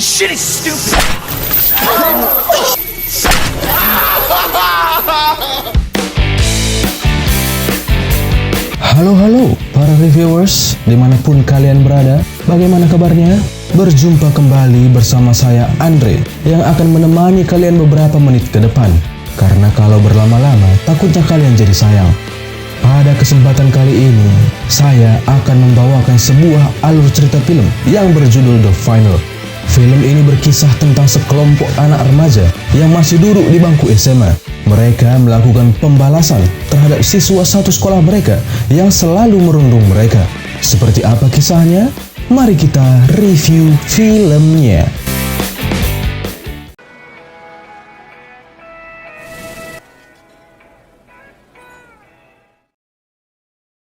Shit is stupid. Halo para reviewers, dimanapun kalian berada, bagaimana kabarnya? Berjumpa kembali bersama saya Andre yang akan menemani kalian beberapa menit ke depan. Karena kalau berlama-lama takutnya kalian jadi sayang. Pada kesempatan kali ini, saya akan membawakan sebuah alur cerita film yang berjudul The Final. Film ini berkisah tentang sekelompok anak remaja yang masih duduk di bangku SMA. Mereka melakukan pembalasan terhadap siswa satu sekolah mereka yang selalu merundung mereka. Seperti apa kisahnya? Mari kita review filmnya.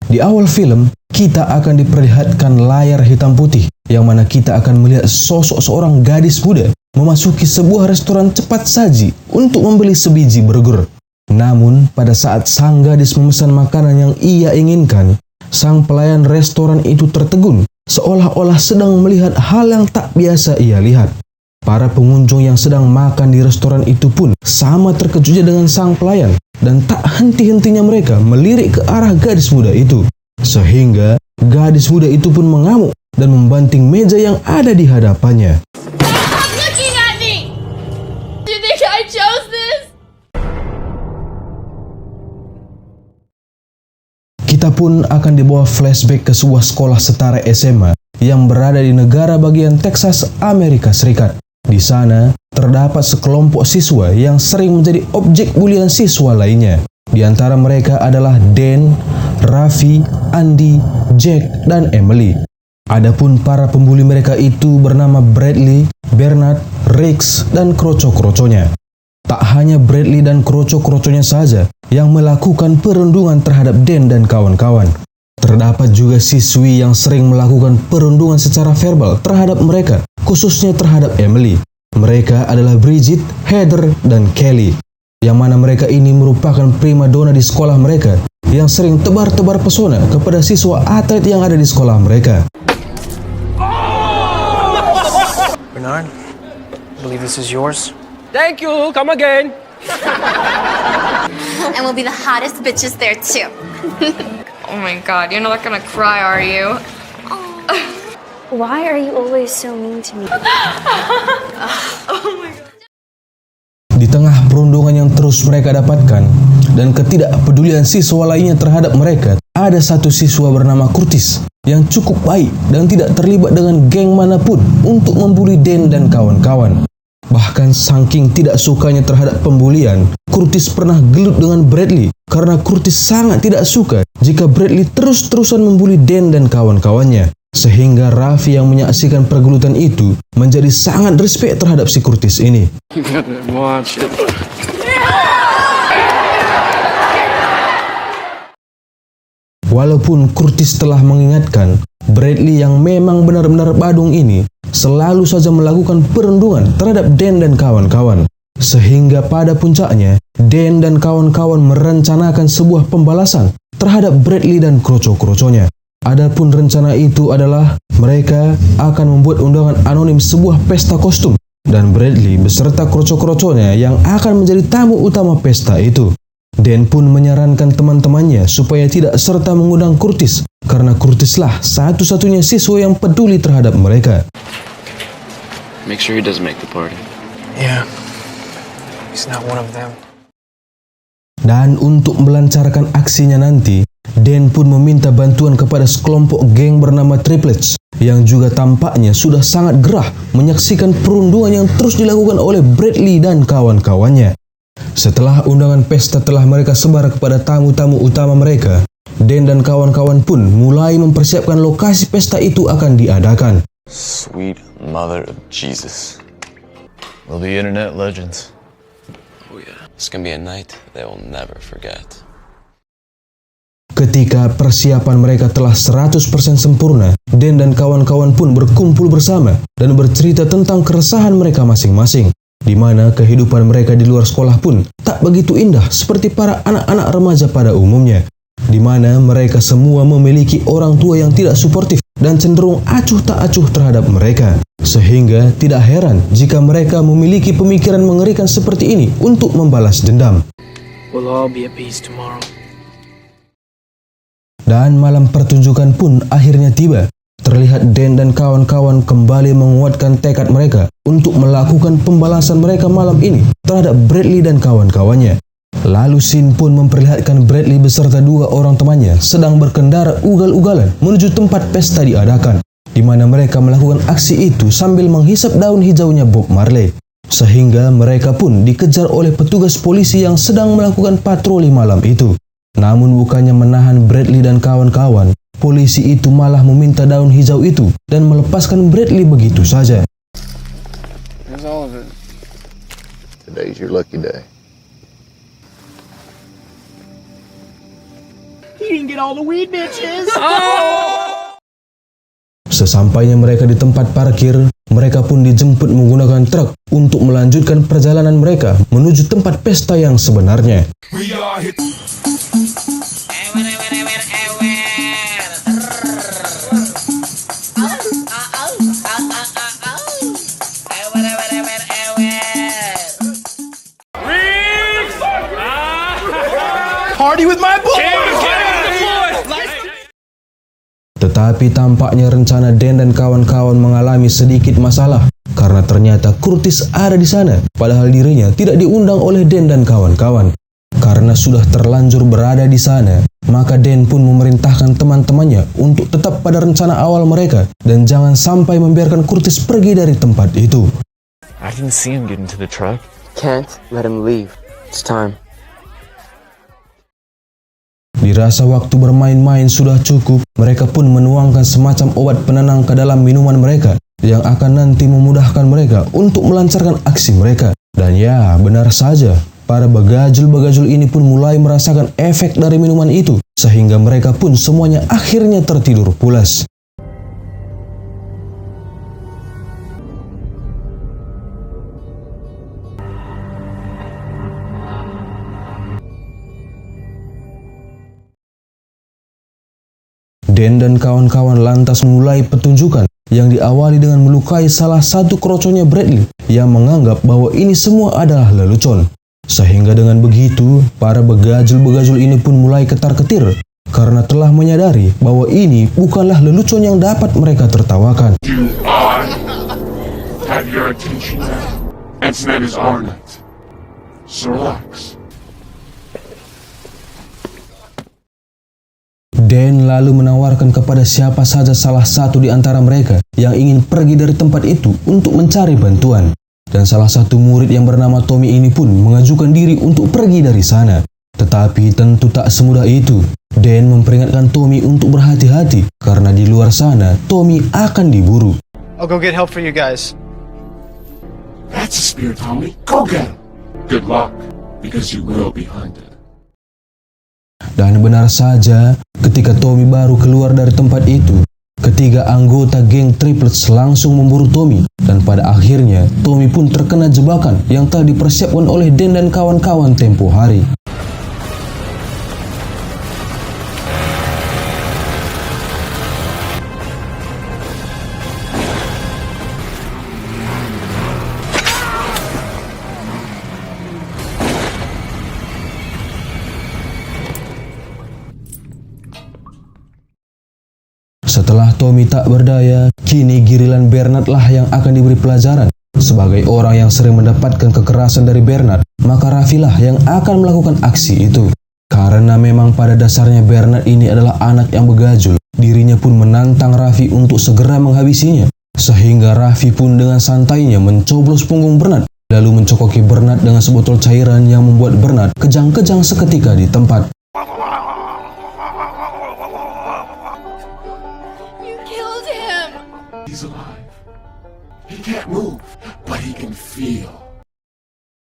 Di awal film, kita akan diperlihatkan layar hitam putih, yang mana kita akan melihat sosok seorang gadis muda memasuki sebuah restoran cepat saji untuk membeli sebiji burger. Namun, pada saat sang gadis memesan makanan yang ia inginkan, sang pelayan restoran itu tertegun, seolah-olah sedang melihat hal yang tak biasa ia lihat. Para pengunjung yang sedang makan di restoran itu pun sama terkejutnya dengan sang pelayan, dan tak henti-hentinya mereka melirik ke arah gadis muda itu. Sehingga gadis muda itu pun mengamuk dan membanting meja yang ada di hadapannya. Stop looking at me! Do you think I chose this? Kita pun akan dibawa flashback ke sebuah sekolah setara SMA yang berada di negara bagian Texas, Amerika Serikat. Di sana, terdapat sekelompok siswa yang sering menjadi objek bulian siswa lainnya. Di antara mereka adalah Dan, Raffi, Andy, Jack, dan Emily. Adapun para pembuli mereka itu bernama Bradley, Bernard, Riggs, dan kroco-kroconya. Tak hanya Bradley dan kroco-kroconya saja yang melakukan perundungan terhadap Dan dan kawan-kawan. Terdapat juga siswi yang sering melakukan perundungan secara verbal terhadap mereka, khususnya terhadap Emily. Mereka adalah Bridget, Heather, dan Kelly, yang mana mereka ini merupakan primadona di sekolah mereka yang sering tebar-tebar pesona kepada siswa atlet yang ada di sekolah mereka. Bernard, I believe this is yours. Thank you. Come again. And we'll be the hottest bitches there too. Oh my god, you're not gonna cry, are you? Why are you always so mean to me? Di tengah perundungan yang terus mereka dapatkan dan ketidakpedulian siswa lainnya terhadap mereka, ada satu siswa bernama Curtis yang cukup baik dan tidak terlibat dengan geng manapun untuk membuli Dan dan kawan-kawan. Bahkan saking tidak sukanya terhadap pembulian, Curtis pernah gelut dengan Bradley karena Curtis sangat tidak suka jika Bradley terus-terusan membuli Dan dan kawan-kawannya. Sehingga Raffi yang menyaksikan pergelutan itu menjadi sangat respect terhadap si Curtis ini. You gotta watch it. Walaupun Curtis telah mengingatkan, Bradley yang memang benar-benar badung ini selalu saja melakukan perundungan terhadap Dan dan kawan-kawan. Sehingga pada puncaknya, Dan dan kawan-kawan merencanakan sebuah pembalasan terhadap Bradley dan kroco-kroconya. Adapun rencana itu adalah mereka akan membuat undangan anonim sebuah pesta kostum, dan Bradley beserta kroco-kroconya yang akan menjadi tamu utama pesta itu. Dan pun menyarankan teman-temannya supaya tidak serta mengundang Curtis, karena Curtislah satu-satunya siswa yang peduli terhadap mereka. Make sure he doesn't make the party. Yeah, he's not one of them. Dan untuk melancarkan aksinya nanti, Dan pun meminta bantuan kepada sekelompok geng bernama Triplets yang juga tampaknya sudah sangat gerah menyaksikan perundungan yang terus dilakukan oleh Bradley dan kawan-kawannya. Setelah undangan pesta telah mereka sebar kepada tamu-tamu utama mereka, Dan dan kawan-kawan pun mulai mempersiapkan lokasi pesta itu akan diadakan. Sweet mother of Jesus. We'll be internet legends. Oh yeah. It's gonna be a night they will never forget. Ketika persiapan mereka telah 100% sempurna, Dan dan kawan-kawan pun berkumpul bersama dan bercerita tentang keresahan mereka masing-masing, di mana kehidupan mereka di luar sekolah pun tak begitu indah seperti para anak-anak remaja pada umumnya, di mana mereka semua memiliki orang tua yang tidak suportif dan cenderung acuh tak acuh terhadap mereka. Sehingga tidak heran jika mereka memiliki pemikiran mengerikan seperti ini untuk membalas dendam. We'll all be at peace tomorrow. Dan malam pertunjukan pun akhirnya tiba. Terlihat Dan dan kawan-kawan kembali menguatkan tekad mereka untuk melakukan pembalasan mereka malam ini terhadap Bradley dan kawan-kawannya. Lalu Sin pun memperlihatkan Bradley beserta 2 orang temannya sedang berkendara ugal-ugalan menuju tempat pesta diadakan, di mana mereka melakukan aksi itu sambil menghisap daun hijaunya Bob Marley. Sehingga mereka pun dikejar oleh petugas polisi yang sedang melakukan patroli malam itu. Namun bukannya menahan Bradley dan kawan-kawan, polisi itu malah meminta daun hijau itu dan melepaskan Bradley begitu saja. Here's all of it. Today's your lucky day. He didn't get all the weed, bitches! Sesampainya mereka di tempat parkir, mereka pun dijemput menggunakan truk untuk melanjutkan perjalanan mereka menuju tempat pesta yang sebenarnya. Party with my boy! Tetapi tampaknya rencana Dan dan kawan-kawan mengalami sedikit masalah karena ternyata Curtis ada di sana, padahal dirinya tidak diundang oleh Dan dan kawan-kawan. Karena sudah terlanjur berada di sana, maka Dan pun memerintahkan teman-temannya untuk tetap pada rencana awal mereka dan jangan sampai membiarkan Curtis pergi dari tempat itu. I didn't see him get into the truck. Can't let him leave. It's time. Dirasa waktu bermain-main sudah cukup, mereka pun menuangkan semacam obat penenang ke dalam minuman mereka yang akan nanti memudahkan mereka untuk melancarkan aksi mereka. Dan ya, benar saja, para begajul-begajul ini pun mulai merasakan efek dari minuman itu, sehingga mereka pun semuanya akhirnya tertidur pulas. Dan dan kawan-kawan lantas mulai pertunjukan yang diawali dengan melukai salah satu kroconya Bradley yang menganggap bahwa ini semua adalah lelucon. Sehingga dengan begitu, para begajul-begajul ini pun mulai ketar-ketir karena telah menyadari bahwa ini bukanlah lelucon yang dapat mereka tertawakan. Have your attention now. Its name is Arnett. So relax. Dan lalu menawarkan kepada siapa saja salah satu di antara mereka yang ingin pergi dari tempat itu untuk mencari bantuan. Dan salah satu murid yang bernama Tommy ini pun mengajukan diri untuk pergi dari sana. Tetapi tentu tak semudah itu. Dan memperingatkan Tommy untuk berhati-hati karena di luar sana Tommy akan diburu. I'll go get help for you guys. That's a spear, Tommy. Go get him. Good luck, because you will be hunted. Dan benar saja, ketika Tommy baru keluar dari tempat itu, ketiga anggota geng Triplets langsung memburu Tommy. Dan pada akhirnya, Tommy pun terkena jebakan yang telah dipersiapkan oleh Dan dan kawan-kawan tempo hari. Setelah Tommy tak berdaya, kini giliran Bernard lah yang akan diberi pelajaran. Sebagai orang yang sering mendapatkan kekerasan dari Bernard, maka Raffi lah yang akan melakukan aksi itu. Karena memang pada dasarnya Bernard ini adalah anak yang begajul, dirinya pun menantang Raffi untuk segera menghabisinya. Sehingga Raffi pun dengan santainya mencoblos punggung Bernard, lalu mencokoki Bernard dengan sebotol cairan yang membuat Bernard kejang-kejang seketika di tempat. He's alive. He can't move, but he can feel.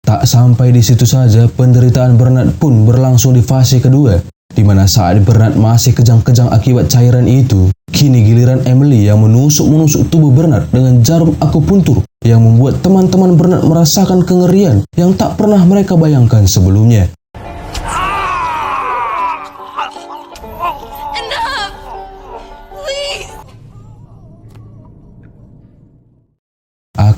Tak sampai di situ saja, penderitaan Bernard pun berlangsung di fase kedua, di mana saat Bernard masih kejang-kejang akibat cairan itu, kini giliran Emily yang menusuk-menusuk tubuh Bernard dengan jarum akupuntur yang membuat teman-teman Bernard merasakan kengerian yang tak pernah mereka bayangkan sebelumnya.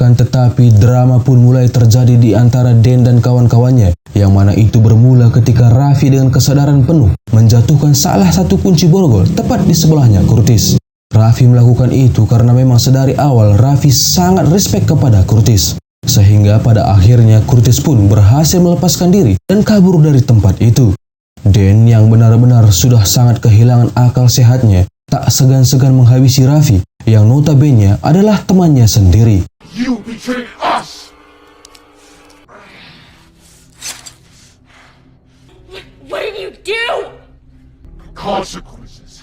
Akan tetapi drama pun mulai terjadi di antara Dan dan kawan-kawannya, yang mana itu bermula ketika Raffi dengan kesadaran penuh menjatuhkan salah satu kunci borgol tepat di sebelahnya Curtis. Raffi melakukan itu karena memang sedari awal Raffi sangat respect kepada Curtis. Sehingga pada akhirnya Curtis pun berhasil melepaskan diri dan kabur dari tempat itu. Dan yang benar-benar sudah sangat kehilangan akal sehatnya tak segan-segan menghabisi Raffi yang notabene adalah temannya sendiri. You betrayed us! What did you do? Consequences.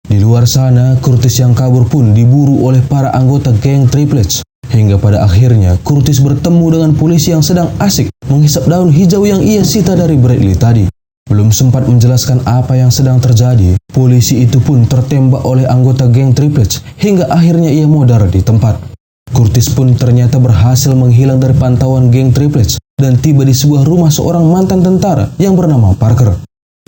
Di luar sana, Curtis yang kabur pun diburu oleh para anggota geng Triplets. Hingga pada akhirnya, Curtis bertemu dengan polisi yang sedang asik menghisap daun hijau yang ia sita dari Bradley tadi. Belum sempat menjelaskan apa yang sedang terjadi, polisi itu pun tertembak oleh anggota geng Triplets hingga akhirnya ia modar di tempat. Curtis pun ternyata berhasil menghilang dari pantauan geng Triplets dan tiba di sebuah rumah seorang mantan tentara yang bernama Parker.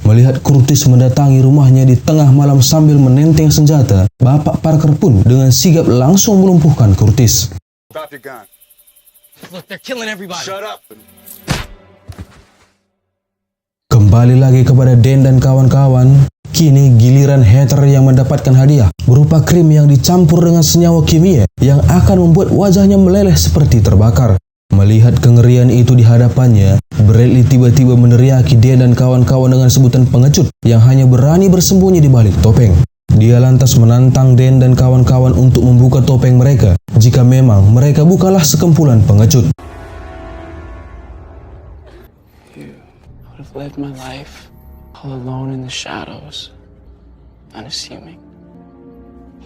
Melihat Curtis mendatangi rumahnya di tengah malam sambil menenteng senjata, Bapak Parker pun dengan sigap langsung melumpuhkan Curtis. Drop your gun. Look, they're killing everybody. Shut up. Kembali lagi kepada Dan dan kawan-kawan. Kini giliran Heather yang mendapatkan hadiah berupa krim yang dicampur dengan senyawa kimia yang akan membuat wajahnya meleleh seperti terbakar. Melihat kengerian itu di hadapannya, Bradley tiba-tiba meneriaki Dan dan kawan-kawan dengan sebutan pengecut yang hanya berani bersembunyi di balik topeng. Dia lantas menantang Dan dan kawan-kawan untuk membuka topeng mereka jika memang mereka bukanlah sekumpulan pengecut. I would have lived my life all alone in the shadows, unassuming.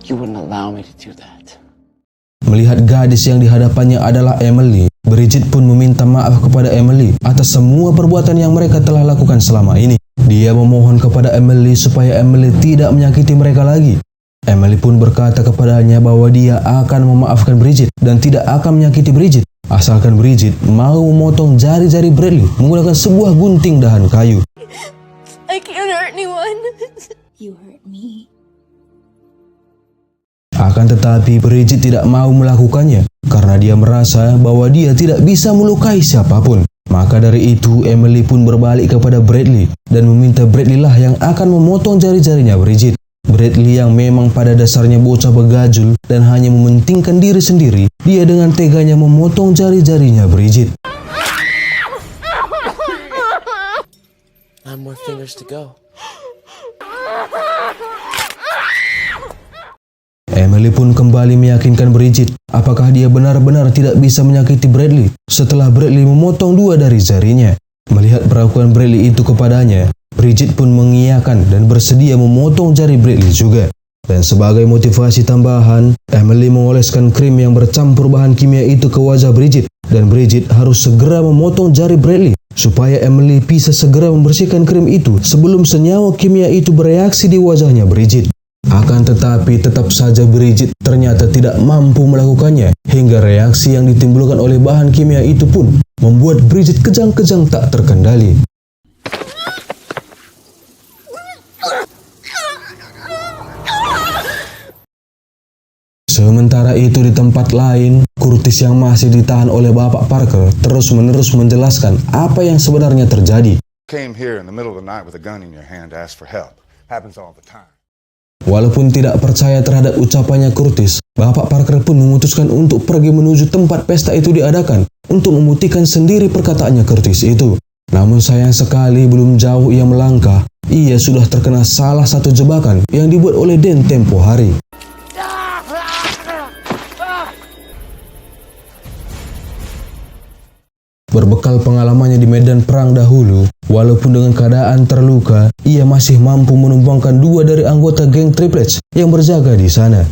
You wouldn't allow me to do that. Melihat gadis yang di hadapannya adalah Emily, Bridget pun meminta maaf kepada Emily atas semua perbuatan yang mereka telah lakukan selama ini. Dia memohon kepada Emily supaya Emily tidak menyakiti mereka lagi. Emily pun berkata kepadanya bahwa dia akan memaafkan Bridget dan tidak akan menyakiti Bridget, asalkan Bridget mau memotong jari-jari Bradley menggunakan sebuah gunting dahan kayu. I can't hurt anyone. You hurt me. Akan tetapi Bridget tidak mau melakukannya karena dia merasa bahwa dia tidak bisa melukai siapapun. Maka dari itu Emily pun berbalik kepada Bradley dan meminta Bradley lah yang akan memotong jari-jarinya Bridget. Bradley yang memang pada dasarnya bocah begajul dan hanya mementingkan diri sendiri, dia dengan teganya memotong jari-jarinya Bridget. Nine more fingers to go. Emily pun kembali meyakinkan Bridget apakah dia benar-benar tidak bisa menyakiti Bradley setelah Bradley memotong dua dari jarinya. Melihat perlakuan Bradley itu kepadanya, Bridget pun mengiyakan dan bersedia memotong jari Bradley juga. Dan sebagai motivasi tambahan, Emily mengoleskan krim yang bercampur bahan kimia itu ke wajah Bridget dan Bridget harus segera memotong jari Bradley supaya Emily bisa segera membersihkan krim itu sebelum senyawa kimia itu bereaksi di wajahnya Bridget. Akan tetapi tetap saja Bridget ternyata tidak mampu melakukannya hingga reaksi yang ditimbulkan oleh bahan kimia itu pun membuat Bridget kejang-kejang tak terkendali. Sementara itu di tempat lain, Curtis yang masih ditahan oleh Bapak Parker terus-menerus menjelaskan apa yang sebenarnya terjadi. Came here in the middle of the night with a gun in your hand to ask for help. Happens all the time. Walaupun tidak percaya terhadap ucapannya Curtis, Bapak Parker pun memutuskan untuk pergi menuju tempat pesta itu diadakan untuk membuktikan sendiri perkataannya Curtis itu. Namun sayang sekali belum jauh ia melangkah, ia sudah terkena salah satu jebakan yang dibuat oleh Dan tempo hari. Berbekal pengalamannya di medan perang dahulu, walaupun dengan keadaan terluka, ia masih mampu menumbangkan dua dari anggota geng Triplets yang berjaga di sana.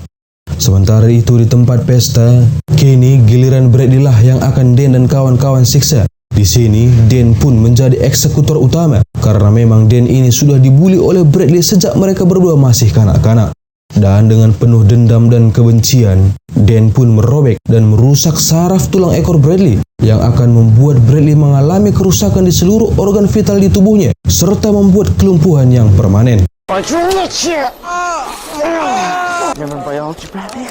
Sementara itu di tempat pesta, kini giliran Bradley lah yang akan Dan dan kawan-kawan siksa. Di sini, Dan pun menjadi eksekutor utama karena memang Dan ini sudah dibuli oleh Bradley sejak mereka berdua masih kanak-kanak. Dan dengan penuh dendam dan kebencian, Dan pun merobek dan merusak saraf tulang ekor Bradley yang akan membuat Bradley mengalami kerusakan di seluruh organ vital di tubuhnya serta membuat kelumpuhan yang permanen. Remember biology, Bradley?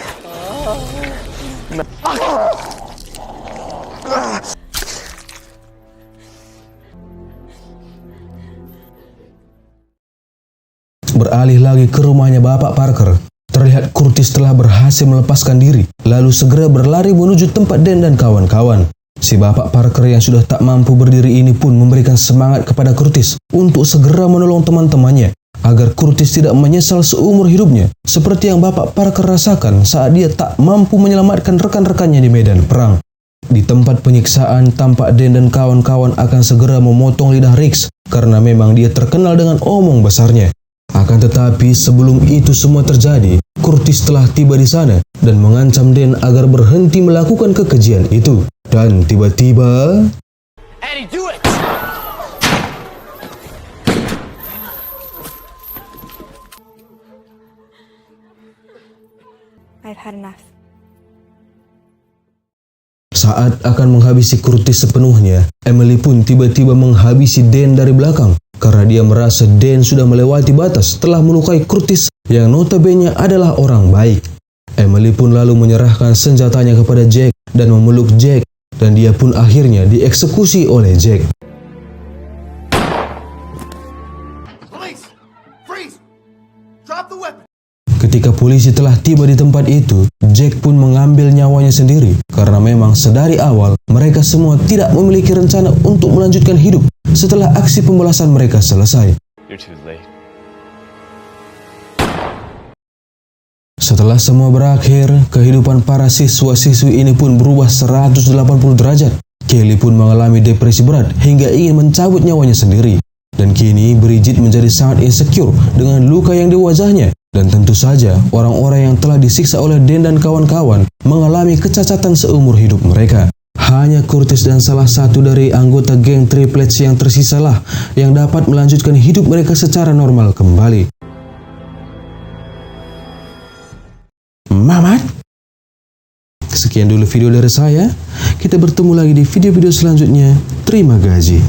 Beralih lagi ke rumahnya Bapak Parker. Terlihat Curtis telah berhasil melepaskan diri, lalu segera berlari menuju tempat Dan dan kawan-kawan. Si Bapak Parker yang sudah tak mampu berdiri ini pun memberikan semangat kepada Curtis untuk segera menolong teman-temannya, agar Curtis tidak menyesal seumur hidupnya, seperti yang Bapak Parker rasakan saat dia tak mampu menyelamatkan rekan-rekannya di medan perang. Di tempat penyiksaan, tampak Dan dan kawan-kawan akan segera memotong lidah Riggs, karena memang dia terkenal dengan omong besarnya. Akan tetapi sebelum itu semua terjadi, Curtis telah tiba di sana dan mengancam Dan agar berhenti melakukan kekejian itu. Dan tiba-tiba... Eddie, do it! I've had enough. Saat akan menghabisi Curtis sepenuhnya, Emily pun tiba-tiba menghabisi Dan dari belakang karena dia merasa Dan sudah melewati batas telah melukai Curtis yang notabene adalah orang baik. Emily pun lalu menyerahkan senjatanya kepada Jack dan memeluk Jack, dan dia pun akhirnya dieksekusi oleh Jack. Police! Freeze! Drop the weapon! Ketika polisi telah tiba di tempat itu, Jack pun mengambil nyawanya sendiri karena memang sedari awal mereka semua tidak memiliki rencana untuk melanjutkan hidup setelah aksi pembalasan mereka selesai. You're too late. Setelah semua berakhir, kehidupan para siswa-siswi ini pun berubah 180 derajat. Kelly pun mengalami depresi berat hingga ingin mencabut nyawanya sendiri. Dan kini Bridget menjadi sangat insecure dengan luka yang di wajahnya. Dan tentu saja orang-orang yang telah disiksa oleh Dan dan kawan-kawan mengalami kecacatan seumur hidup mereka. Hanya Curtis dan salah satu dari anggota geng Triplets yang tersisalah yang dapat melanjutkan hidup mereka secara normal kembali. Mamat? Sekian dulu video dari saya. Kita bertemu lagi di video-video selanjutnya. Terima kasih.